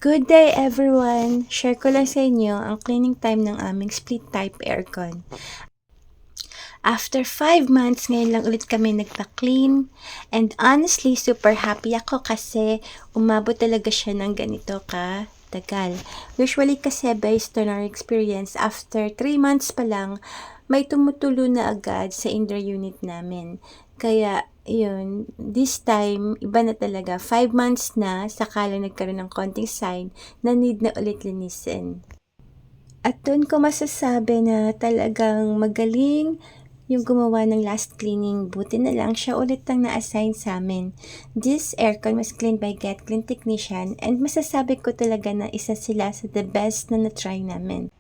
Good day everyone! Share ko lang sa inyo ang cleaning time ng aming split type aircon. After 5 months, ngayon lang ulit kami nagpa-clean. And honestly, super happy ako kasi umabot talaga siya ng ganito tagal. Usually kasi based on our experience, after 3 months pa lang, may tumutulo na agad sa indoor unit namin. Kaya, yun, this time, iba na talaga. 5 months na, saka lang nagkaroon ng konting sign na need na ulit linisin. At doon ko masasabi na talagang magaling yung gumawa ng last cleaning. Buti na lang siya ulit ang na-assign sa amin. This aircon was cleaned by Get Clean Technician and masasabi ko talaga na isa sila sa the best na na-try namin.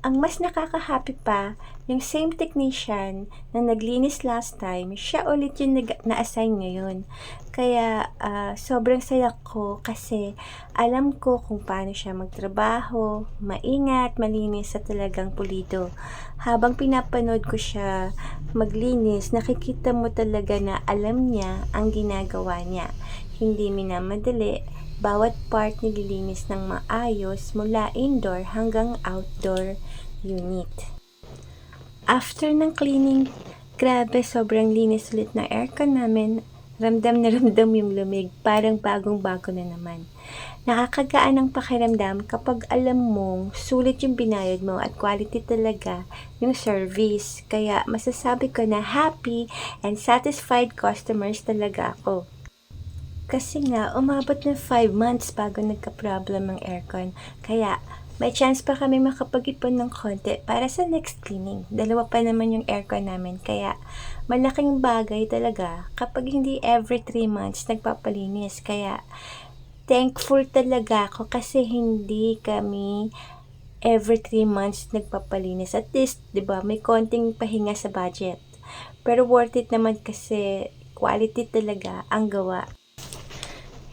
Ang mas nakaka-happy pa, yung same technician na naglinis last time, siya ulit yung na-assign ngayon. Kaya sobrang saya ko kasi alam ko kung paano siya magtrabaho, maingat, malinis at talagang pulido. Habang pinapanood ko siya maglinis, nakikita mo talaga na alam niya ang ginagawa niya. Hindi minamadali, bawat part nililinis ng maayos mula indoor hanggang outdoor unit. After ng cleaning, grabe sobrang linis ulit ng aircon namin. Ramdam na ramdam yung lamig, parang bagong-bago na naman. Nakakagaan ang pakiramdam kapag alam mong sulit yung binayad mo at quality talaga yung service. Kaya masasabi ko na happy and satisfied customers talaga ako. Kasi nga, umabot ng 5 months bago nagka-problem ang aircon. Kaya, may chance pa kami makapag-ipon ng konti para sa next cleaning. 2 pa naman yung aircon namin. Kaya, malaking bagay talaga kapag hindi every 3 months nagpapalinis. Kaya, thankful talaga ako kasi hindi kami every 3 months nagpapalinis. At least, 'di ba, may konting pahinga sa budget. Pero worth it naman kasi quality talaga ang gawa.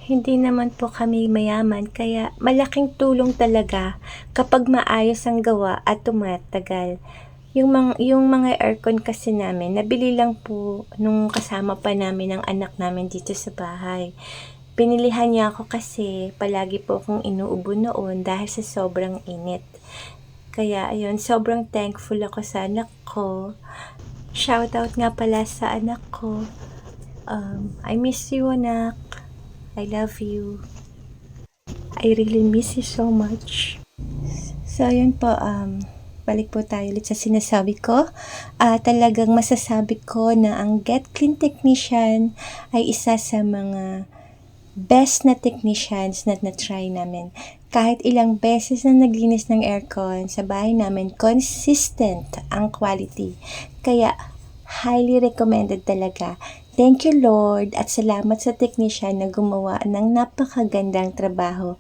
Hindi naman po kami mayaman kaya malaking tulong talaga kapag maayos ang gawa at tumatagal. Yung mga aircon kasi namin, nabili lang po nung kasama pa namin ang anak namin dito sa bahay. Pinilihan niya ako kasi palagi po akong inuubo noon dahil sa sobrang init. Kaya ayun, sobrang thankful ako sa anak ko. Shoutout nga pala sa anak ko. I miss you, anak. I love you. I really miss you so much. So, yun po, balik po tayo ulit sa sinasabi ko. Talagang masasabi ko na ang Get Clean Technician ay isa sa mga best na technicians na na-try namin. Kahit ilang beses na naglinis ng aircon sa bahay namin, consistent ang quality. Kaya, highly recommended talaga. Thank you Lord at salamat sa technician na gumawa ng napakagandang trabaho.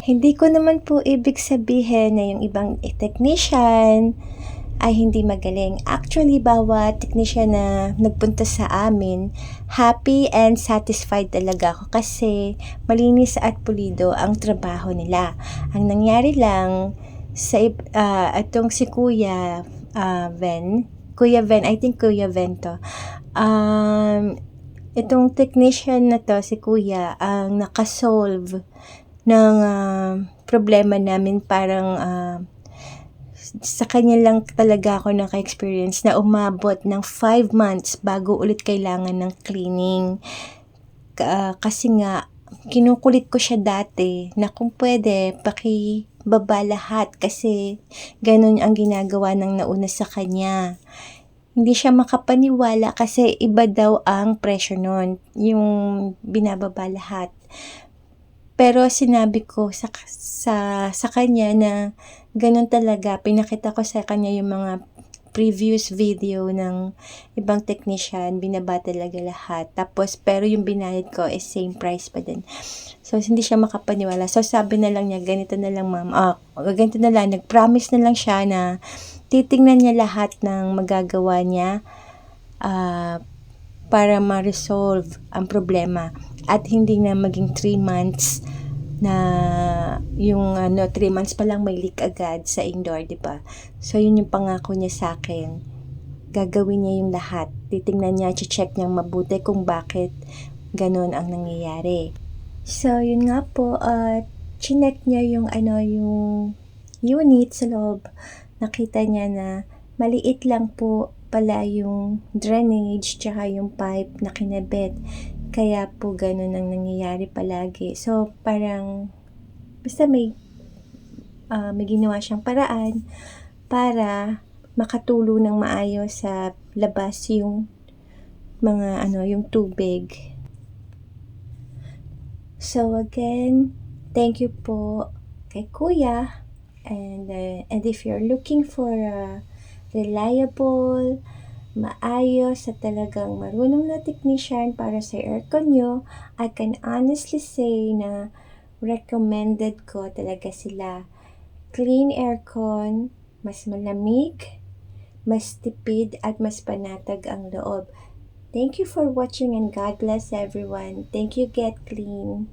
Hindi ko naman po ibig sabihin na yung ibang technician ay hindi magaling. Actually, bawat technician na nagpunta sa amin, happy and satisfied talaga ako kasi malinis at pulido ang trabaho nila. Ang nangyari lang sa itong si Kuya Ven, I think Kuya Ven to. Itong technician na to, si Kuya, ang nakasolve ng problema namin. Parang sa kanya lang talaga ako naka-experience na umabot ng 5 months bago ulit kailangan ng cleaning. Kasi nga, kinukulit ko siya dati na kung pwede, pakibaba lahat kasi ganun ang ginagawa ng nauna sa kanya. Hindi siya makapaniwala kasi iba daw ang pressure nun, yung binababa lahat. Pero sinabi ko sa kanya na ganun talaga. Pinakita ko sa kanya yung mga previous video ng ibang technician, binaba talaga lahat. Tapos, pero yung binayad ko is same price pa din. So, hindi siya makapaniwala. So, sabi na lang niya, ganito na lang ma'am. Ganito na lang. Nag-promise na lang siya na titingnan niya lahat ng magagawa niya para ma-resolve ang problema. At hindi na maging 3 months na yung 3 months pa lang may leak agad sa indoor, di ba? So, yun yung pangako niya sa akin. gagawin niya yung lahat. Titingnan niya, check niyang mabuti kung bakit ganun ang nangyayari. So, yun nga po, chinek niya yung yung unit sa loob. Nakita niya na maliit lang po pala yung drainage tsaka yung pipe na kinabit. Kaya po ganun ang nangyayari palagi. So, parang basta may ginawa siyang paraan para makatulo ng maayos sa labas yung mga yung tubig. So again, thank you po kay Kuya. And if you're looking for a reliable, maayos at talagang marunong na technician para sa aircon nyo, I can honestly say na recommended ko talaga sila. Clean aircon, mas malamig, mas tipid at mas panatag ang loob. Thank you for watching and God bless everyone. Thank you, Get Clean.